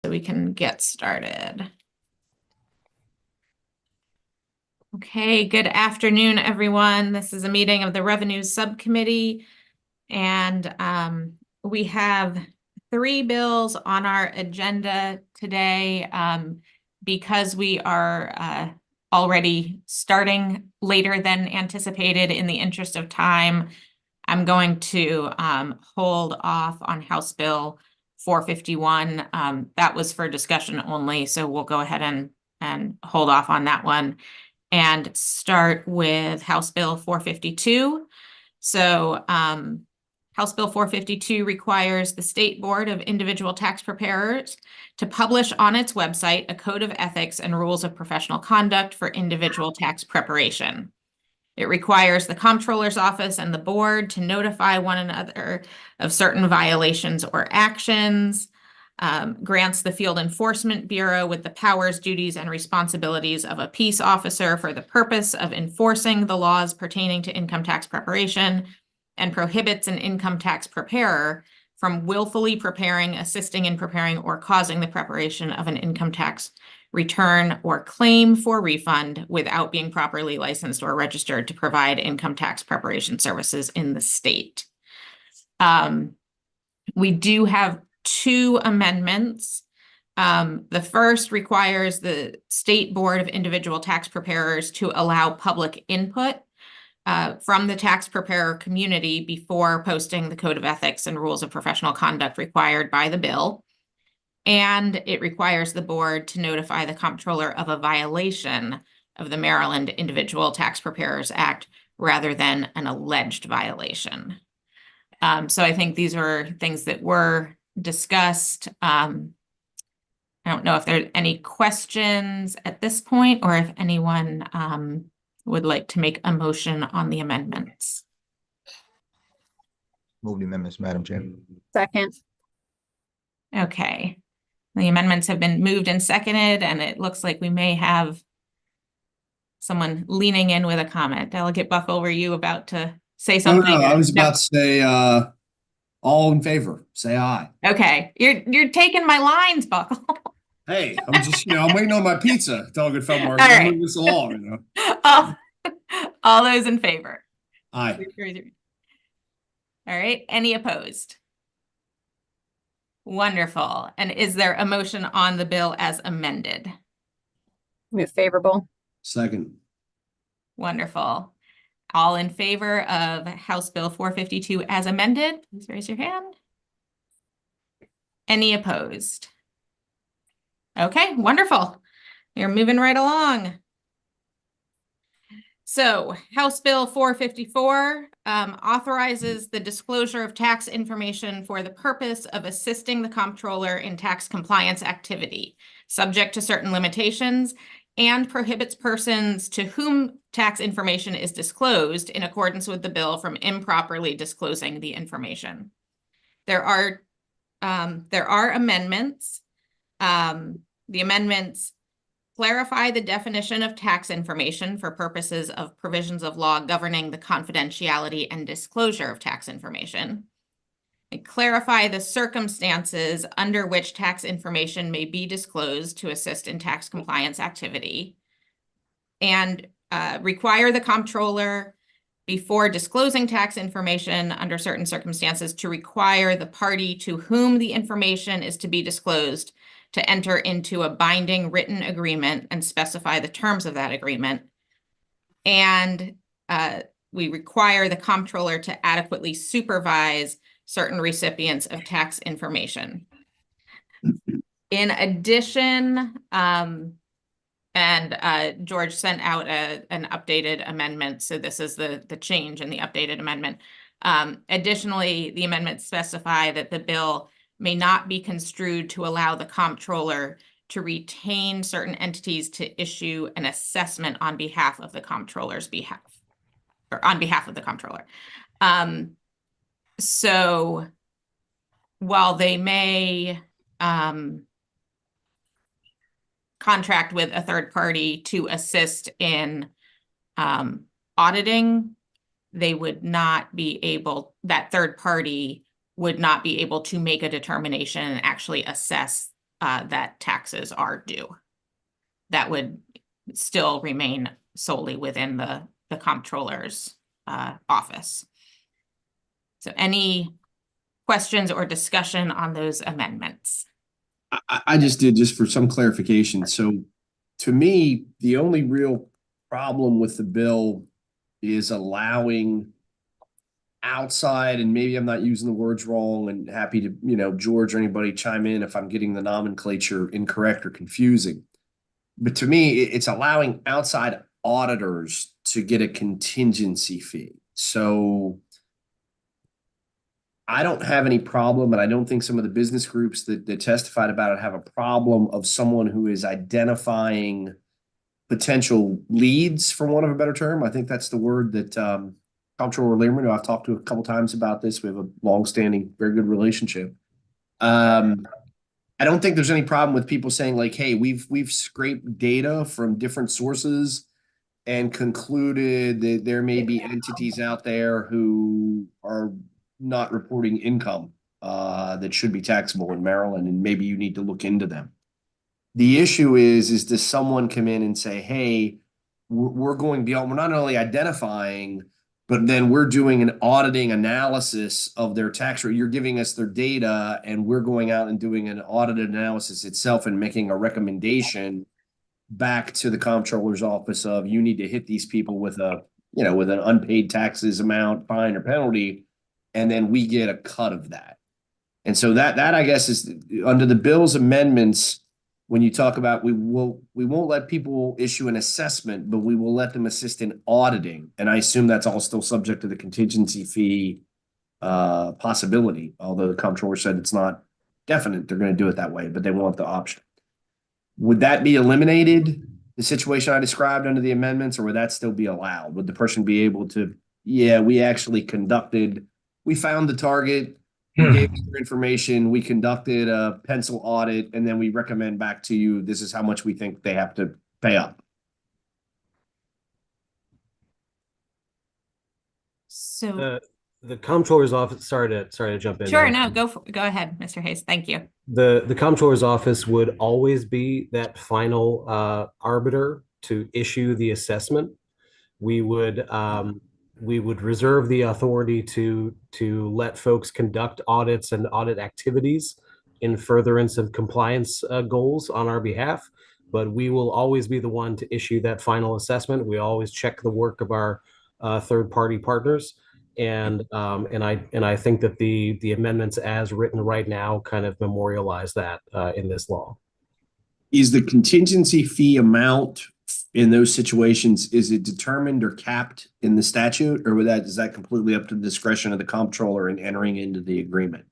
so we can get started. Okay, good afternoon, everyone. This is a meeting of the Revenue Subcommittee, and we have 3 bills on our agenda today. Because we are already starting later than anticipated, in the interest of time, I'm going to hold off on House Bill 451. That was for discussion only, so we'll go ahead and hold off on that one and start with House Bill 452. So House Bill 452 requires the State Board of Individual Tax Preparers to publish on its website a code of ethics and rules of professional conduct for individual tax preparation. It requires the Comptroller's Office and the board to notify one another of certain violations or actions, grants the Field Enforcement Bureau with the powers, duties, and responsibilities of a peace officer for the purpose of enforcing the laws pertaining to income tax preparation, and prohibits an income tax preparer from willfully preparing, assisting in preparing, or causing the preparation of an income tax return or claim for refund without being properly licensed or registered to provide income tax preparation services in the state. We do have 2 amendments. The first requires the State Board of Individual Tax Preparers to allow public input from the tax preparer community before posting the Code of Ethics and Rules of Professional Conduct required by the bill. And it requires the board to notify the comptroller of a violation of the Maryland Individual Tax Preparers Act rather than an alleged violation. So I think these are things that were discussed. I don't know if there are any questions at this point, or if anyone would like to make a motion on the amendments. Move the amendments, Madam Chair. Second. Okay. The amendments have been moved and seconded, and it looks like we may have someone leaning in with a comment. Delegate Buckle, were you about to say something? No, I was about to say, all in favor, say aye. Okay, you're taking my lines, Buckle. Hey, I'm just, I'm waiting on my pizza. Delegate Feldmark, All right. move this along, All those in favor? Aye. All right, any opposed? Wonderful. And is there a motion on the bill as amended? Move favorable. Second. Wonderful. All in favor of House Bill 452 as amended, please raise your hand. Any opposed? Okay, wonderful. You're moving right along. So House Bill 454 authorizes the disclosure of tax information for the purpose of assisting the comptroller in tax compliance activity, subject to certain limitations, and prohibits persons to whom tax information is disclosed in accordance with the bill from improperly disclosing the information. There are amendments. The amendments clarify the definition of tax information for purposes of provisions of law governing the confidentiality and disclosure of tax information. And clarify the circumstances under which tax information may be disclosed to assist in tax compliance activity. And require the comptroller, before disclosing tax information under certain circumstances, to require the party to whom the information is to be disclosed to enter into a binding written agreement and specify the terms of that agreement. And we require the comptroller to adequately supervise certain recipients of tax information. In addition, George sent out an updated amendment, so this is the change in the updated amendment. Additionally, the amendments specify that the bill may not be construed to allow the comptroller to retain certain entities to issue an assessment on behalf of the comptroller's behalf, or on behalf of the comptroller. So while they may contract with a third party to assist in auditing, they would not be able, that third party would not be able to make a determination and actually assess that taxes are due. That would still remain solely within the comptroller's office. So any questions or discussion on those amendments? I just did, just for some clarification. So to me, the only real problem with the bill is allowing outside, and maybe I'm not using the words wrong, and happy to, George or anybody chime in if I'm getting the nomenclature incorrect or confusing. But to me, it's allowing outside auditors to get a contingency fee. So I don't have any problem, and I don't think some of the business groups that testified about it have a problem of someone who is identifying potential leads, for want of a better term. I think that's the word that Comptroller Learman, who I've talked to a couple times about this, we have a longstanding, very good relationship. I don't think there's any problem with people saying like, hey, we've scraped data from different sources and concluded that there may be entities out there who are not reporting income that should be taxable in Maryland, and maybe you need to look into them. The issue is does someone come in and say, hey, we're going beyond, we're not only identifying, but then we're doing an auditing analysis of their tax rate. You're giving us their data, and we're going out and doing an audited analysis itself and making a recommendation back to the comptroller's office of, you need to hit these people with with an unpaid taxes amount, fine or penalty, and then we get a cut of that. And so that I guess is under the bill's amendments. When you talk about we won't let people issue an assessment, but we will let them assist in auditing. And I assume that's all still subject to the contingency fee possibility, although the comptroller said it's not definite they're going to do it that way, but they want the option. Would that be eliminated, the situation I described under the amendments, or would that still be allowed? Would the person be able to, we actually we found the target, we gave you information, we conducted a pencil audit, and then we recommend back to you, this is how much we think they have to pay up? So the comptroller's office, sorry to jump in. sure, no, go ahead, Mr. Hayes. Thank you. The comptroller's office would always be that final arbiter to issue the assessment. We would reserve the authority to let folks conduct audits and audit activities in furtherance of compliance goals on our behalf, but we will always be the one to issue that final assessment. We always check the work of our third-party partners, and I think that the amendments as written right now kind of memorialize that in this law. Is the contingency fee amount in those situations, is it determined or capped in the statute, or is that completely up to the discretion of the comptroller in entering into the agreement?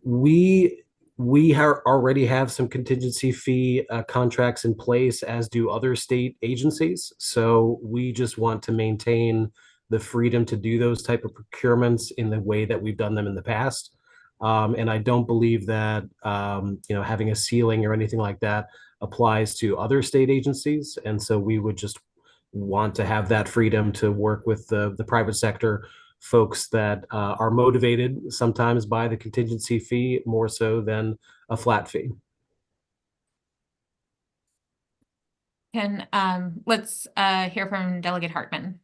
We already have some contingency fee contracts in place, as do other state agencies. So we just want to maintain the freedom to do those type of procurements in the way that we've done them in the past. And I don't believe that having a ceiling or anything like that applies to other state agencies. And so we would just want to have that freedom to work with the private sector folks that are motivated sometimes by the contingency fee more so than a flat fee. Let's hear from Delegate Hartman.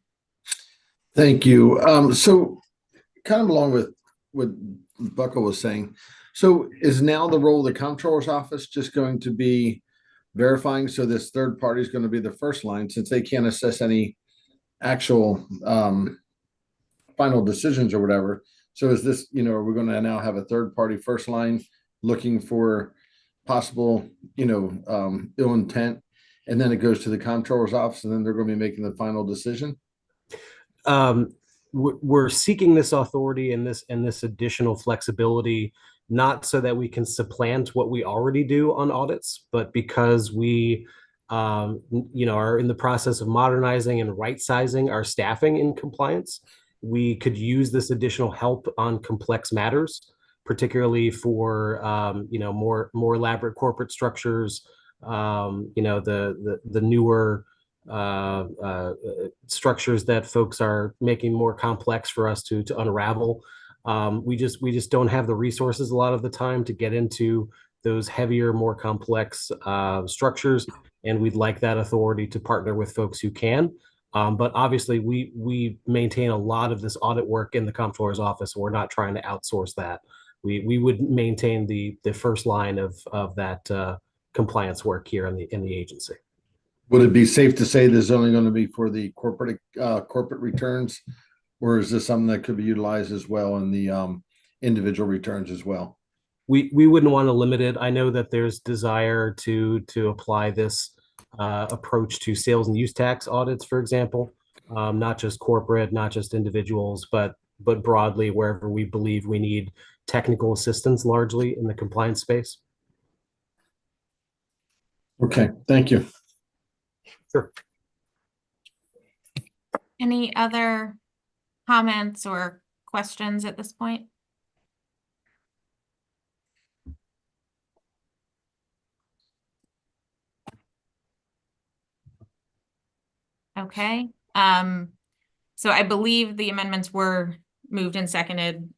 Thank you. So kind of along with what Buckle was saying, so is now the role of the comptroller's office just going to be verifying? So this third party is going to be the first line, since they can't assess any actual final decisions or whatever. So is this, are we going to now have a third party first line looking for possible, ill intent, and then it goes to the comptroller's office, and then they're going to be making the final decision? We're seeking this authority and this additional flexibility, not so that we can supplant what we already do on audits, but because we are in the process of modernizing and right-sizing our staffing in compliance. We could use this additional help on complex matters, particularly for more elaborate corporate structures, the newer structures that folks are making more complex for us to unravel. We just don't have the resources a lot of the time to get into those heavier, more complex structures, and we'd like that authority to partner with folks who can. But obviously, we maintain a lot of this audit work in the comptroller's office. We're not trying to outsource that. We would maintain the first line of that compliance work here in the agency. Would it be safe to say this is only going to be for the corporate returns, or is this something that could be utilized as well in the individual returns as well? We wouldn't want to limit it. I know that there's desire to apply this approach to sales and use tax audits, for example, not just corporate, not just individuals, but broadly wherever we believe we need technical assistance, largely in the compliance space. Okay, thank you. Sure. Any other comments or questions at this point? Okay, so I believe the amendments were moved and seconded.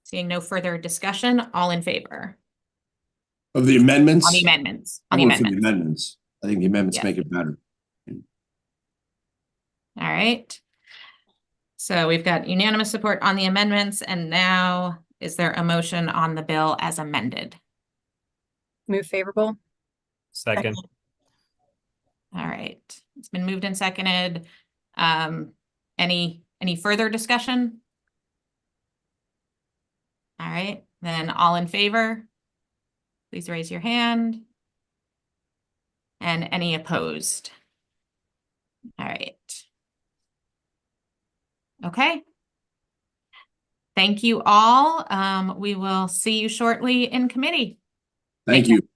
Seeing no further discussion, all in favor? Of the amendments? On the amendments, I on the vote for the amendments. amendments. I think the amendments Yeah. make it better. All right. So we've got unanimous support on the amendments, and now is there a motion on the bill as amended? Move favorable. Second. All right, it's been moved and seconded. Any further discussion? All right, then all in favor, please raise your hand. And any opposed? All right. Okay. Thank you all. We will see you shortly in committee. Thank you.